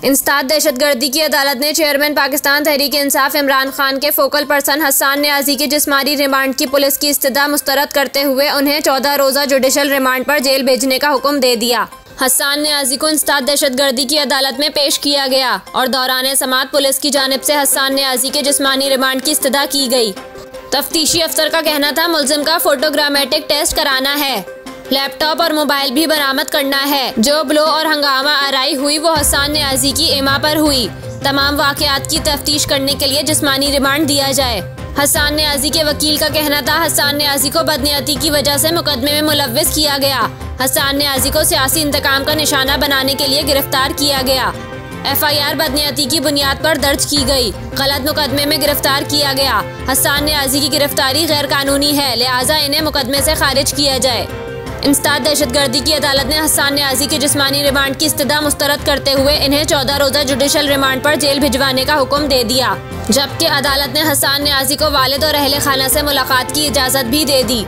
इंसदाद दहशतगर्दी की अदालत ने चेयरमैन पाकिस्तान तहरीक इंसाफ इमरान खान के फोकल पर्सन हसन न्याजी की जिस्मानी रिमांड की पुलिस की इस्तदा मुस्तरद करते हुए उन्हें 14 रोज़ा जुडिशल रिमांड पर जेल भेजने का हुक्म दे दिया। हसन न्याजी को इंसदाद दहशतगर्दी की अदालत में पेश किया गया और दौरान समाअत पुलिस की जानिब से हसन न्याजी के जिस्मानी रिमांड की इस्तदा की गई। तफ्तीशी अफसर का कहना था मुल्जिम का फोटोग्रामेटिक टेस्ट कराना है, लैपटॉप और मोबाइल भी बरामद करना है। जो ब्लो और हंगामा आराई हुई वो हसन न्याजी की इमा पर हुई। तमाम वाक़यात की तफ्तीश करने के लिए जिस्मानी रिमांड दिया जाए। हसन न्याजी के वकील का कहना था हसन न्याजी को बदनियती की वजह से मुकदमे में मुलव्विस किया गया। हसन न्याजी को सियासी इंतकाम का निशाना बनाने के लिए गिरफ्तार किया गया। FIR बदनियती की बुनियाद पर दर्ज की गई, गलत मुकदमे में गिरफ्तार किया गया। हसन न्याजी की गिरफ्तारी गैर कानूनी है, लिहाजा इन्हें मुकदमे से खारिज किया जाए। इंसदाद दहशतगर्दी की अदालत ने हसन न्याजी की जिस्मानी रिमांड की इस्तदा मुस्तरद करते हुए इन्हें 14 रोज़ा जुडिशल रिमांड पर जेल भिजवाने का हुक्म दे दिया, जबकि अदालत ने हसन न्याजी को वालिद और अहले खाना से मुलाकात की इजाज़त भी दे दी।